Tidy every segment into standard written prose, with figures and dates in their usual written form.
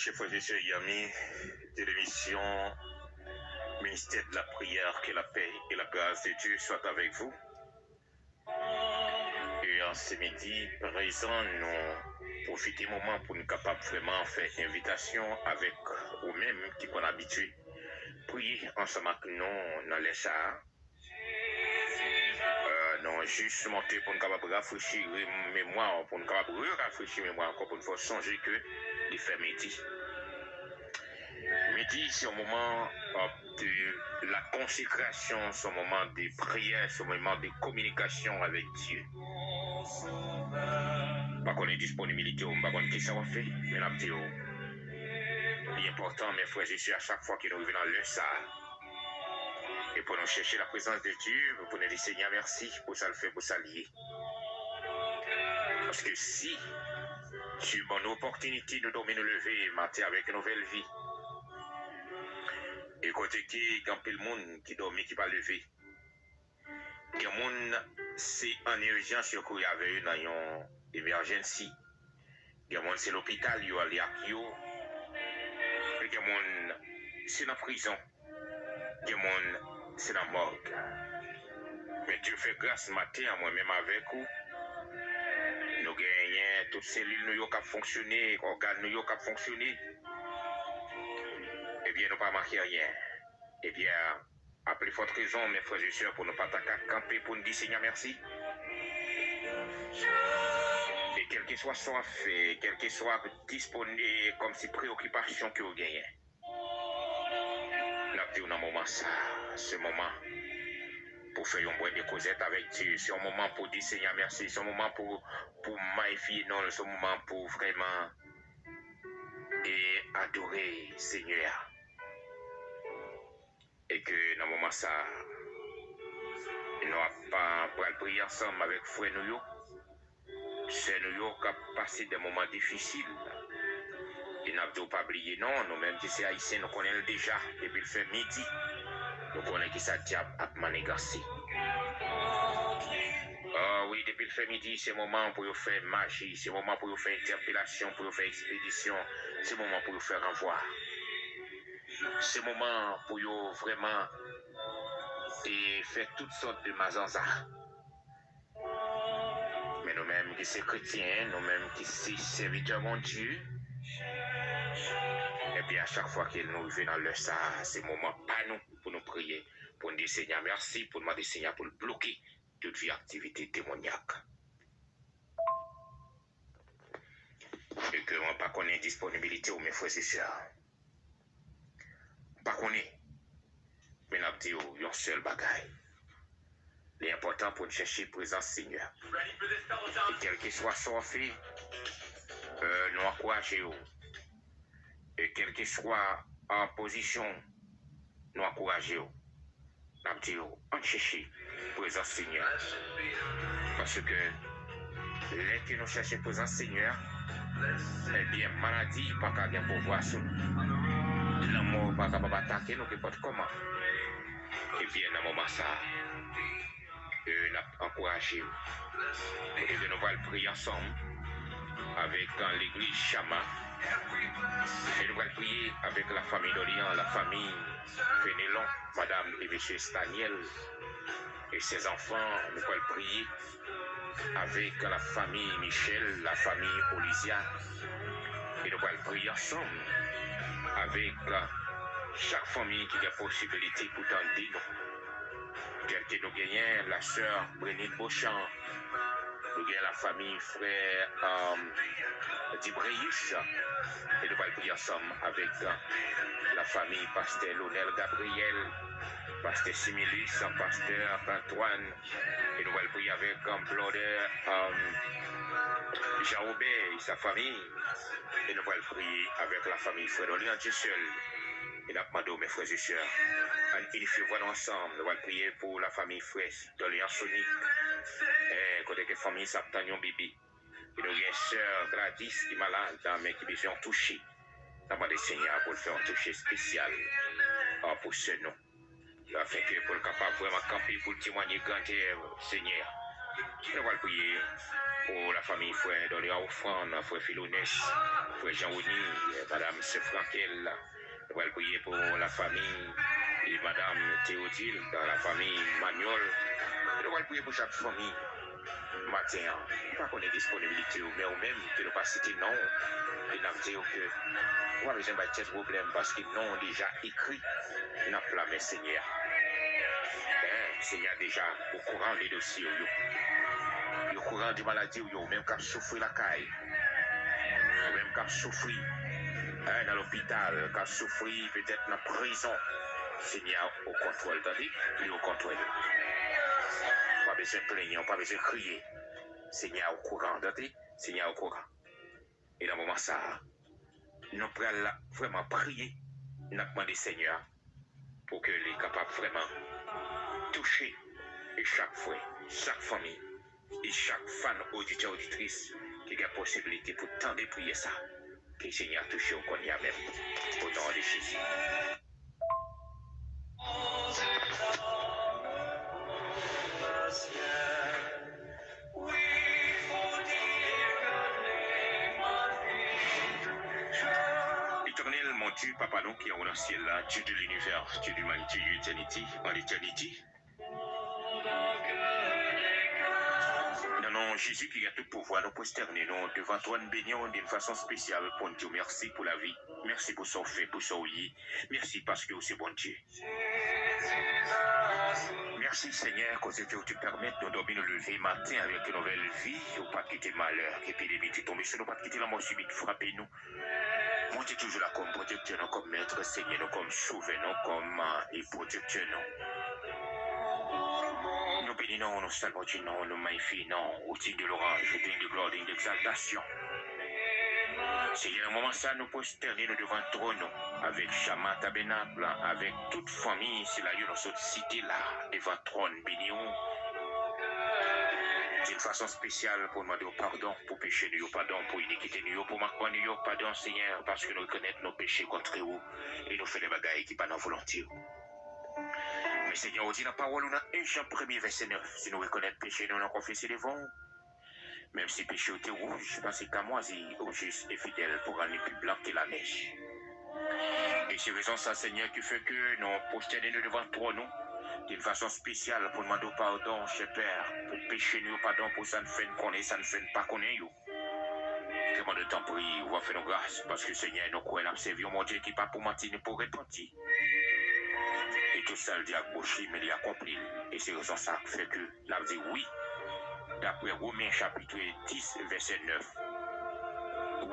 chers frères et sœurs amis de l'émission Ministère de la prière, que la paix et la grâce de Dieu soient avec vous. Et en ce midi présent, nous profitons du moment pour nous capables vraiment faire invitation avec nous-mêmes qui sont habitués. Prier ensemble avec nous dans les chars. Non, juste monter pour nous capables rafraîchir mémoire, pour nous capables rafraîchir mémoire encore pour nous faire changer que de faire midi. Midi, c'est un moment de la consécration, c'est un moment de prière, c'est un moment de communication avec Dieu. Pas qu'on ait disponibilité, on va voir qui ça va faire, mais la vidéo. L'important, mes frères et sœurs, à chaque fois que nous revenons dans l'heure, ça. Et pour nous chercher la présence de Dieu, pour nous dire Seigneur, merci pour ça le fait, pour ça lier. Parce que si tu as une opportunité de dormir, nous lever, matin avec une nouvelle vie, et côté qui il y a le monde qui dormit, qui va lever. Il y a des gens c'est en urgence qu'il y avait une émergence. Il y a des gens c'est l'hôpital, il y a des gens c'est la prison. Il y a des gens c'est la morgue. Mais Dieu fait grâce ce matin à moi-même avec vous. Nous gagnons toutes ces cellules nous qui fonctionné, organes nous qui fonctionné. Eh bien, nous pas marqué rien. Eh bien, à plus forte raison, mes frères et sœurs, pour ne pas camper, pour nous dire Seigneur, merci. Et quel que soit soif, quel que soit disponible, comme si préoccupation que vous gagnez. Nous avons dans moment ça, ce moment, pour faire un bois de causette avec Dieu. C'est un moment pour dire Seigneur, merci. C'est un moment pour magnifier, non, c'est un moment pour vraiment et adorer Seigneur. Et que dans le moment ça, nous n'avons pas prier ensemble avec frère nous. C'est nous qui avons passé des moments difficiles. Et nous n'avons pas oublié, non, nous-mêmes qui sommes haïtiens, nous connaissons déjà depuis le fait midi. Nous connaissons qui ça diable a manigancé. Ah oui, depuis le fait midi, c'est le moment pour faire magie, c'est le moment pour faire interpellation, pour faire expédition, c'est le moment pour faire renvoi. C'est le moment pour vraiment et faire toutes sortes de mazanza. Mais nous-mêmes qui sommes chrétiens, nous-mêmes qui sommes serviteurs de Dieu, et bien à chaque fois qu'il nous vient dans le ça, c'est le moment pas nous pour nous prier, pour nous dire Seigneur merci, pour nous demander Seigneur pour bloquer toute vie activité démoniaque. Et que on pas connaît disponibilité ou mes frères et sœurs. Pas connaît. Mais nous avons dit un seul bagaille. L'important pour nous chercher présence Seigneur. Et quel que soit son fait, nous encourageons. Et quel que soit en position, nous encourageons. Nous avons dit on cherche présence Seigneur. Parce que les que nous cherchons présence Seigneur, eh bien, maladie, pas qu'à bien pouvoir sur nous. L'amour, pas qu'à attaquer nous, n'importe comment. Et bien, dans le moment ça, nous encouragé. Et nous allons prier ensemble avec l'église Chama. Et nous allons prier avec la famille d'Orient, la famille Fénélon, madame et monsieur Staniel et ses enfants. Nous allons prier avec la famille Michel, la famille Olisia. Et nous allons prier ensemble avec chaque famille qui a possibilité pour tenter nous. Tel que nous gagnons la sœur Brénille Beauchamp, nous gagnons la famille frère Dibreus, et nous allons prier ensemble avec la famille pasteur Lionel Gabriel, pasteur Similis, pasteur Antoine, et nous allons prier avec Blodeur Jean-Aubert et sa famille, et nous allons prier avec la famille Frédolien Dieu seul. Et nous demandons mes frères et sœurs, il faut voir ensemble, nous allons prier pour la famille fraîche de Sonic, et côté que la famille s'abtagnon bébé. Et nous avons une sœur Gladys qui est malade, mais qui a besoin de toucher. Nous demandons Seigneur pour le faire un toucher spécial pour ce nom. Afin que pour le capable vraiment camper pour témoigner grand Seigneur. Nous allons prier pour la famille frère dans les offrandes, frère Philonès, frère Jean-Rony, madame Sefrankel, nous allons prier pour la famille et madame Théodile, dans la famille Magnol. Nous allons prier pour chaque famille. Matin, pas qu'on ait disponibilité, mais ou même que nous pas citer non, et nous dire que nous avons besoin de problème parce qu'ils n'ont déjà écrit dans le plan Seigneur. Seigneur déjà au courant des dossiers, au courant des maladies, même quand souffrir la caille, même quand souffrir dans l'hôpital, quand souffrir peut-être dans la prison, Seigneur au contrôle, tandis qu'il est au contrôle. Pas besoin de plaindre, pas besoin de crier. Seigneur au courant, Seigneur au courant. Et dans le moment ça, nous pouvons vraiment prier, nous demandons Seigneur pour que les capables vraiment toucher et chaque fois, chaque famille et chaque fan auditeur auditrice qui a la possibilité pour tendre de prier ça. Que le Seigneur touche au qu'on y a même au nom de Jésus. Éternel, mon Dieu, Papa, nous qui est au ciel là, Dieu de l'univers, Dieu de l'humanité, l'éternité, en l'éternité. Non, Jésus qui a tout pouvoir, nous prosterner nous devant toi, nous bénissons d'une façon spéciale pour nous dire merci pour la vie, merci pour son fait, pour son oui, merci parce que c'est bon Dieu. Merci Seigneur, que tu permets de nous dormir, nous lever matin avec une nouvelle vie, ou pas quitter malheur, épidémie qui tombe sur nous, pas quitter la mort subite, frapper nous. Moi, tu es toujours là comme protecteur, nous, comme maître, Seigneur, nous, comme sauveur, nous, comme et protecteur, nous. Nous bénissons, nous saluons, nous magnifions, au titre de l'orange, au titre de gloire, et d'exaltation. Seigneur, au moment ça, nous prosterner nous devant le trône, avec Chama Tabernacle, avec toute famille, c'est là, nous sommes cités là, devant le trône, bénissons. D'une façon spéciale pour demander pardon pour péché nous, pardon pour iniquité nous, pour marquer nous, pardon Seigneur, parce que nous reconnaissons nos péchés contre vous et nous faisons des bagailles qui ne sont pas dans volonté. Mais Seigneur, on dit dans la parole, on a 1 Jean 1er verset 9. Si nous reconnaissons le péché, nous l'avons confessé devant. Même si le péché était rouge, parce qu'à moi, c'est au juste et fidèle pour rendre plus blanc que la neige. Et c'est raison ça, Seigneur, qui fait que nous prosternons devant le trône, d'une façon spéciale pour demander pardon, cher Père, pour pécher nous, pardon, pour ça ne fait connaître, ça ne fait pas connaître. Comment de temps pour y va faire nos grâces, parce que Seigneur, nous croyons, nous servons mon Dieu qui pas pour mentir, ni pour repentir. Et tout ça, le diable gaucher, mais il a compris. Et c'est raison ça qui fait que nous dit oui, d'après Romains chapitre 10, verset 9.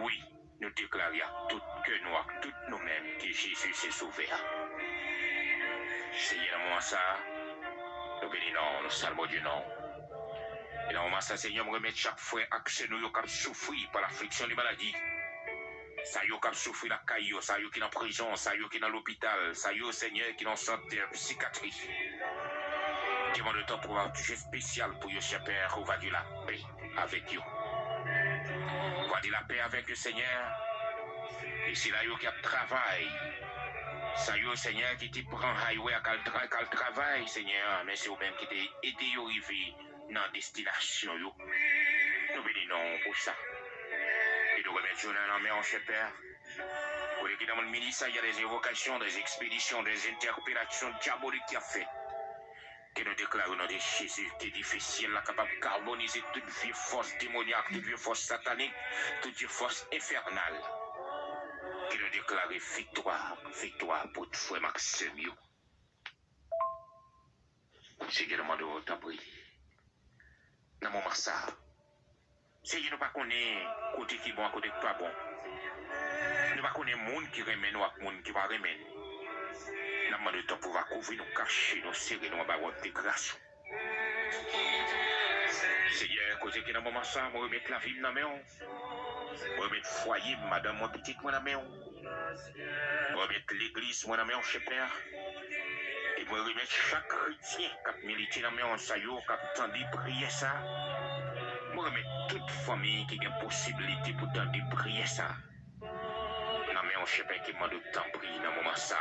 Oui, nous déclarons tout que nous, toutes nous-mêmes, que Jésus s'est sauvé. Seigneur, dans moment ça, nous bénissons, nous saluons Dieu, non. Et dans moment ça, Seigneur, nous remettons chaque fois accès nous qui souffrir par l'affliction des maladies. Ça y est, qui souffre la caille, ça y est, qui est en prison, ça y est, qui est dans l'hôpital, ça y est, Seigneur, qui est dans le centre psychiatrique. Demande de temps pour avoir touché spécial pour vous, cher Père, on va dire la paix avec vous. On va dire la paix avec le Seigneur. Et c'est là qui a travail. Ça y est, Seigneur, qui te prend highway à quel travail, Seigneur, mais c'est vous-même qui t'ai aidé à arriver dans la destination. Nous bénissons pour ça. Et nous remettons dans la main, cher Père. Pour les qui dans le ministère, il y a des évocations, des expéditions, des interpellations diaboliques qui a fait. Que nous déclarons dans des Jésus qui est difficile, capable de carboniser toute vie force démoniaque, toute vie force satanique, toute vie force infernale. Que nous déclarons victoire, victoire pour tout frère Maxime. C'est que nous demandons ta prière. Dans mon massa. C'est que nous ne connaissons pas côté qui est bon, côté qui n'est pas bon. Nous ne connaissons pas les gens qui remettent nous et les gens qui ne remettent pas. Nous demandons de temps pour couvrir, nous cacher, nous serrer, nous avoir votre grâce. Seigneur, côté qui est dans mon massa, je remets la vie dans ma main. Je remets le foyer, madame, mon petit, dans ma main. Je remets l'église, dans ma main, cher Père. Et je remets chaque chrétien qui a milité dans ma main, qui a tendu prier ça. Je remets toute famille qui a une possibilité pour tendre prier ça. Dans ma main, cher Père, qui m'a de temps prier dans mon massa.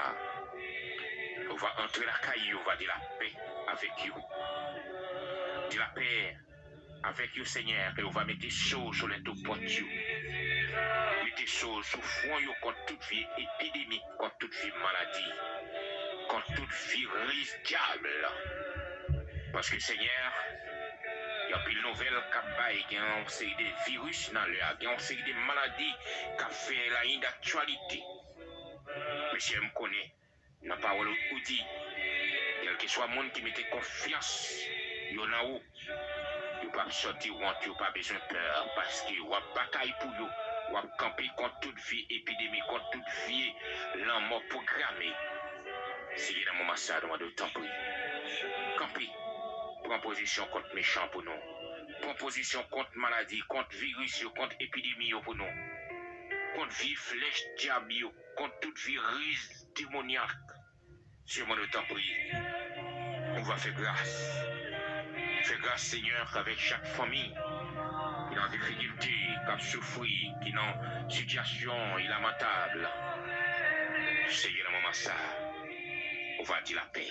On va entrer la caille, on va dire la paix avec vous. Dire la paix avec vous, Seigneur, et on va mettre des choses sur les deux portes. mettez sous front contre toute vie épidémie, contre toute vie maladie, contre toute virus diable. Parce que Seigneur, il y a plus de nouvelles qui ont série des virus dans l'air, qui ont série des maladies qui ont fait la ligne d'actualité. Monsieur me connaît, n'a pas où dit, quel que soit le monde qui mette confiance, il y en a où. Il n'y a pas sortir ou il n'y a pas besoin de peur parce qu'il y a une bataille pour vous. Il y a camper contre toute vie épidémie, contre toute vie la mort programmée. Si il y a un moment ça, on doit temps pris. Camper. Prends position contre méchant pour nous. Prends position contre maladie, contre virus, contre épidémie pour nous. Contre vie flèche diable, contre toute virus démoniaque. Si on doit temps pris. On va faire grâce. Fais grâce, Seigneur, avec chaque famille qui est en difficulté, qui a souffert, qui est en situation lamentable. Seigneur, dans le moment ça, on va dire la paix.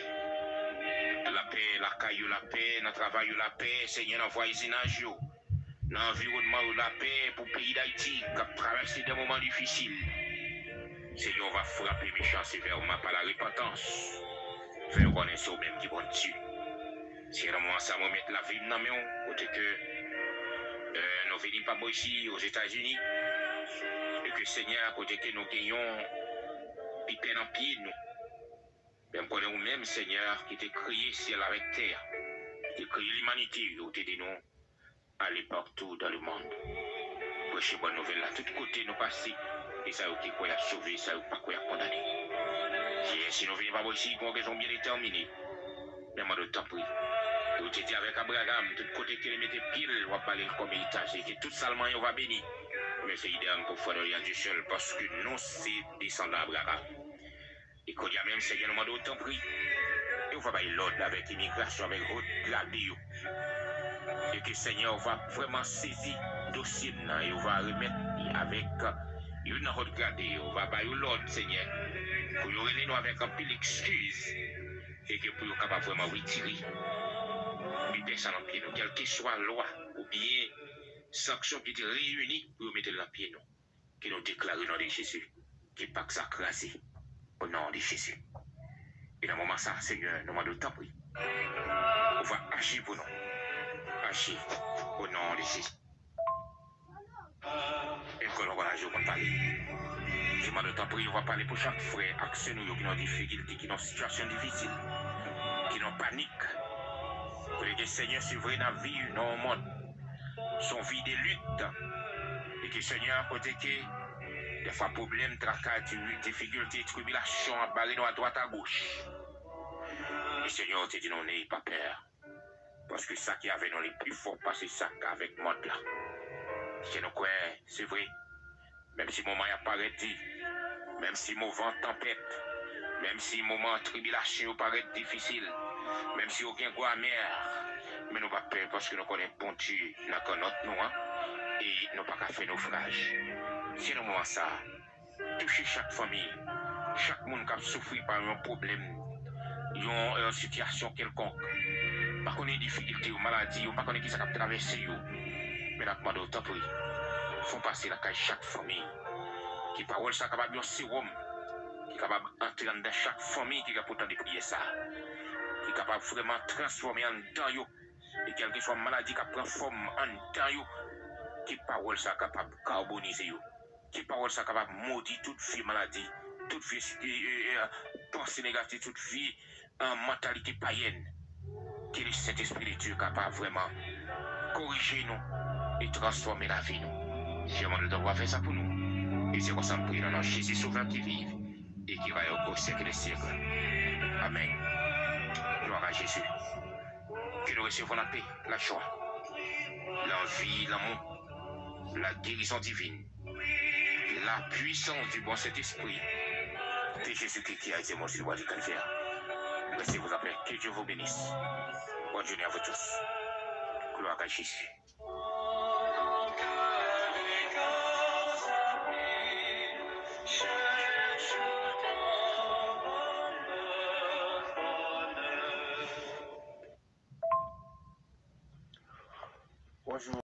La paix, la caillou, la paix, dans le travail, la paix, Seigneur, dans le voisinage, dans l'environnement, la paix pour le pays d'Haïti, qui a traversé des moments difficiles. Seigneur, on va frapper méchant sévèrement par la repentance. Faire connaître au même qui bon dessus. Si moi ça me met la vie dans mes mains, côté que nous venons pas ici aux États-Unis, et que Seigneur, côté que nous gagnons, piper dans pied nous. Même connaît nous-mêmes, Seigneur, qui t'a créé ciel avec terre, qui t'a créé l'humanité, où t'es dit nous, aller partout dans le monde. Prêcher bonne nouvelle là, tous côtés nous passer, et ça qui quoi a sauvé, ça pas quoi a condamné. Si nous venons pas ici, pour une raison bien déterminée, mais moi de temps pris. Vous étiez avec Abraham, tout côté qu'il mettait pile, on va parler comme étage, et que tout seulement on va bénir. Mais c'est idéal pour faire rien du seul, parce que nous, c'est descendant d'Abraham. Et quand il y a même Seigneur, nous autant pris. Et on va bailler l'ordre avec l'immigration, avec votre radio. Et que Seigneur va vraiment saisir le dossier, et on va remettre avec une autre gradée, on va bailler l'ordre, Seigneur, pour nous réunir avec un peu d'excuses, et que pour nous capable vraiment retirer. Personne en pied nous, quelle que soit la loi ou bien sanction qui est réunie pour mettre la pied nous, qui nous déclare au nom de Jésus, qui n'est pas que ça crasé au nom de Jésus. Et dans le moment ça, Seigneur, nous demandons tant pis. On va agir pour nous, agir au nom de Jésus. Et quand on va agir pour parler, je demande tant pis, on va parler pour chaque frère, action nous qui ont des difficultés, qui ont des situations difficiles, qui ont panique. Pour que le Seigneur soit vrai dans la vie, dans le monde, son vie de lutte, et que le Seigneur, côté que des fois problèmes, tracas, difficultés, tribulations, à barrer à droite à gauche. Le Seigneur te dit non, n'ayez pas peur. Parce que ça qui avait dans les plus forts, parce que ça qu'avec le monde là. C'est nous quoi, c'est vrai. Même si le moment apparaît, même si le moment tempête, même si le moment tribulation paraît difficile, même si aucun goût amer, mais nous pas peur parce que nous connaissons bon Dieu dans notre nom, et nous pas qu'à faire naufrage. C'est le moment ça, toucher chaque famille, chaque monde qui a souffert par un problème, une situation quelconque, pas qu'on ait des difficultés ou maladies, ou pas qu'on ait qui ça a traversé, mais nous demandons autant pour font passer la caille chaque famille, qui parole ça capable de sérum, qui est capable d'entrer dans chaque famille qui a pourtant de prier ça. Qui est capable vraiment transformer en temps, et quelle que soit maladie qui prend forme en temps, qui parole ça capable de carboniser, qui parole ça capable de maudire toute vie maladie, toute vie pensée négative, toute vie en mentalité païenne, qui est cet esprit de Dieu capable vraiment corriger nous et transformer la vie nous. J'aimerais devoir faire ça pour nous. Et c'est comme ça que nous prions dans Jésus sauveur qui vit et qui va au siècle des siècles. Amen. Gloire à Jésus. Que nous recevons la paix, la joie, l'envie, l'amour, la guérison divine, la puissance du bon Saint-Esprit de Jésus-Christ qui a été mort sur le bois du calvaire. Merci vous appeler. Que Dieu vous bénisse. Bonne journée à vous tous. Gloire à Jésus. Bonjour.